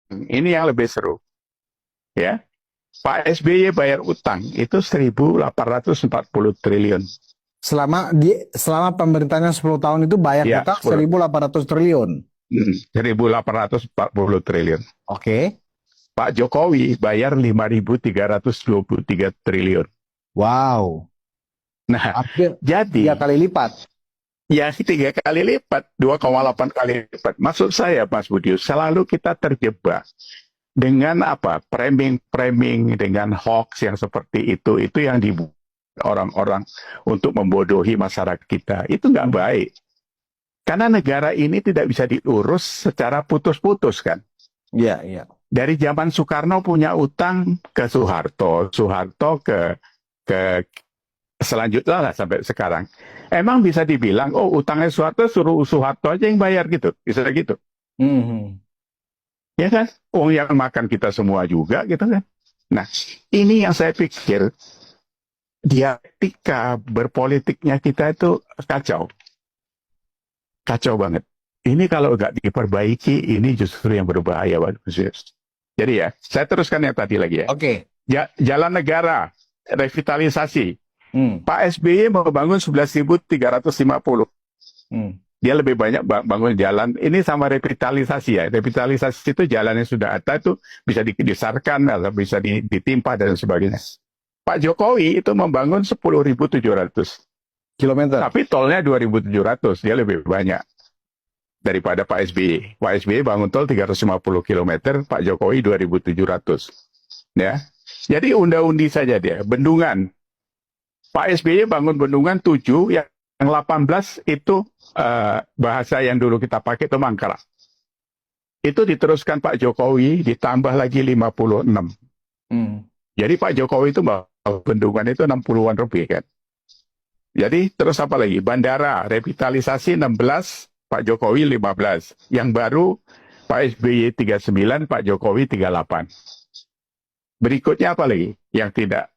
Ini yang lebih seru, ya. Pak SBY bayar utang itu 1.840 triliun. Selama pemerintahnya 10 tahun itu bayar Ya, utang 10. 1.800 triliun. 1.840 triliun. Oke. Pak Jokowi bayar 5.323 triliun. Wow. Nah, Hampir 3 jadi kali lipat. ya 3 kali lipat, 2,8 kali lipat. Maksud saya, Mas Budi, selalu kita terjebak dengan apa? Framing dengan hoax yang seperti itu yang dibuat orang-orang untuk membodohi masyarakat kita. Itu nggak baik. Karena negara ini tidak bisa diurus secara putus-putus kan. Iya, iya. Dari zaman Soekarno punya utang ke Soeharto, Soeharto ke selanjutnya lah sampai sekarang. Emang bisa dibilang, oh utangnya Soeharto suruh Soeharto aja yang bayar gitu, bisa gitu. Mhm. Ya kan? Oh yang makan kita semua juga gitu kan. Nah, ini yang saya pikir dialektika berpolitiknya kita itu kacau. Kacau banget. Ini kalau nggak diperbaiki, ini justru yang berbahaya. Jadi ya, saya teruskan yang tadi lagi ya. Oke. Jalan negara, revitalisasi. Hmm. Pak SBY membangun 11.350. Hmm. Dia lebih banyak bangun jalan. Ini sama revitalisasi ya. Revitalisasi itu jalan yang sudah ada itu bisa didesarkan atau bisa ditimpa dan sebagainya. Pak Jokowi itu membangun 10.700 Kilometer. tapi tolnya 2.700, dia lebih banyak daripada Pak SBY. Pak SBY bangun tol 350 km, Pak Jokowi 2.700. Ya. Jadi unda-undi saja dia. Bendungan. Pak SBY bangun bendungan 7, yang 18 itu bahasa yang dulu kita pakai itu mangkrak. Itu diteruskan Pak Jokowi, ditambah lagi 56. Jadi Pak Jokowi itu bendungan itu 60-an lebih kan. Jadi terus apa lagi? Bandara, revitalisasi 16, Pak Jokowi 15. Yang baru Pak SBY 39, Pak Jokowi 38. Berikutnya apa lagi yang tidak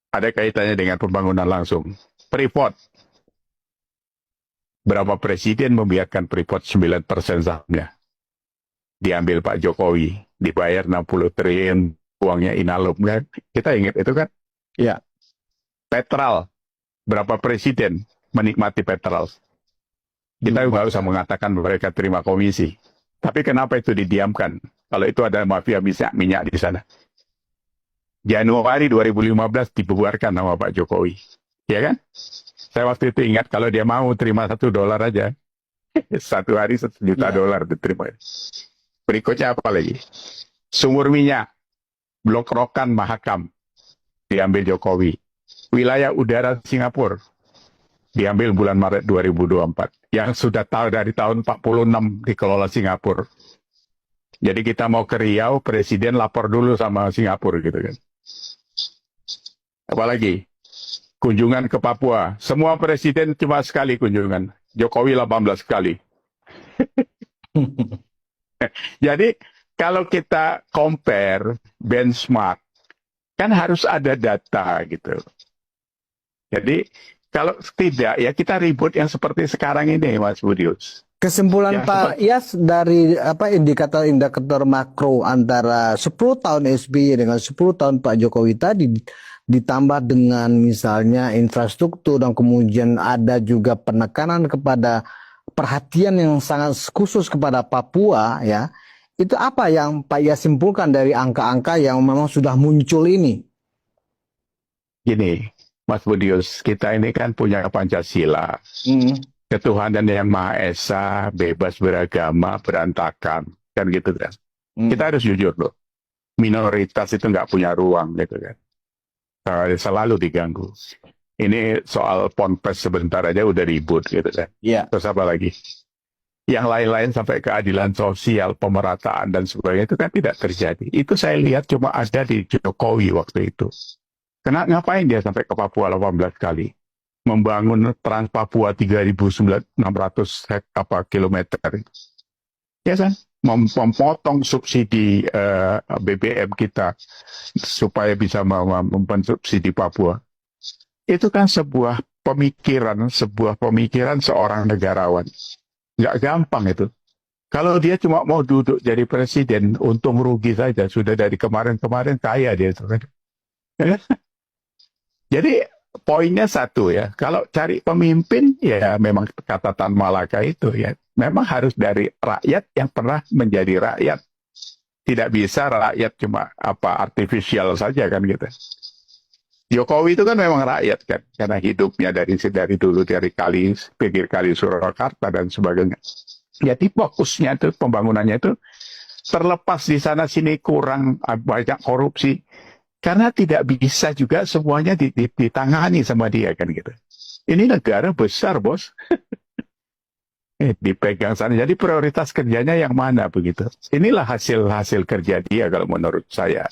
ada kaitannya dengan pembangunan langsung? Freeport. Berapa presiden membiarkan Freeport 9% sahamnya? Diambil Pak Jokowi, dibayar 60 triliun, uangnya Inalum. Kita ingat itu kan? Ya. Petral. Berapa presiden menikmati Petral? Kita nggak usah mengatakan mereka terima komisi. Tapi kenapa itu didiamkan? Kalau itu ada mafia minyak di sana. Januari 2015 dibubarkan sama Pak Jokowi. Ya kan? Saya waktu itu ingat kalau dia mau terima $1 aja. Satu hari $1 juta diterima. Berikutnya apa lagi? Sumur minyak. Blok Rokan Mahakam. Diambil Jokowi. Wilayah udara Singapura. Diambil bulan Maret 2024. Yang sudah tahu dari tahun 46 dikelola Singapura. Jadi kita mau ke Riau, presiden lapor dulu sama Singapura gitu kan. Apalagi kunjungan ke Papua. Semua presiden cuma sekali kunjungan. Jokowi 18 kali. Jadi kalau kita compare benchmark, kan harus ada data gitu. Jadi kalau tidak, ya kita ribut yang seperti sekarang ini, Mas Budius. Kesimpulan Pak Yas dari indikator-indikator makro antara 10 tahun SBY dengan 10 tahun Pak Jokowi tadi ditambah dengan misalnya infrastruktur dan kemudian ada juga penekanan kepada perhatian yang sangat khusus kepada Papua ya. Itu apa yang Pak Yas simpulkan dari angka-angka yang memang sudah muncul ini? Gini, Mas Budius, kita ini kan punya Pancasila. Ketuhanan yang Maha Esa, bebas beragama, berantakan. Kan gitu kan. Kita harus jujur loh. Minoritas itu nggak punya ruang gitu kan. Selalu diganggu. Ini soal ponpes sebentar aja udah ribut gitu kan. Terus apa lagi? Yang lain-lain sampai keadilan sosial, pemerataan dan sebagainya itu kan tidak terjadi. Itu saya lihat cuma ada di Jokowi waktu itu. Ngapain dia sampai ke Papua 18 kali? Membangun Trans Papua 3.600 kilometer. Ya kan? Memotong subsidi BBM kita supaya bisa mensubsidi Papua. Itu kan sebuah pemikiran seorang negarawan. Nggak gampang itu. Kalau dia cuma mau duduk jadi presiden, untung rugi saja. Sudah dari kemarin-kemarin kaya dia. Jadi poinnya satu ya, kalau cari pemimpin ya memang kata Tan Malaka itu ya, memang harus dari rakyat yang pernah menjadi rakyat. Tidak bisa rakyat cuma apa artifisial saja kan gitu. Jokowi itu kan memang rakyat kan, karena hidupnya dari dulu dari pinggir kali Surakarta dan sebagainya. Jadi fokusnya itu pembangunannya itu terlepas di sana sini kurang banyak korupsi. Karena tidak bisa juga semuanya ditangani sama dia kan gitu. Ini negara besar bos. Dipegang sana. Jadi prioritas kerjanya yang mana begitu. Inilah hasil kerja dia kalau menurut saya.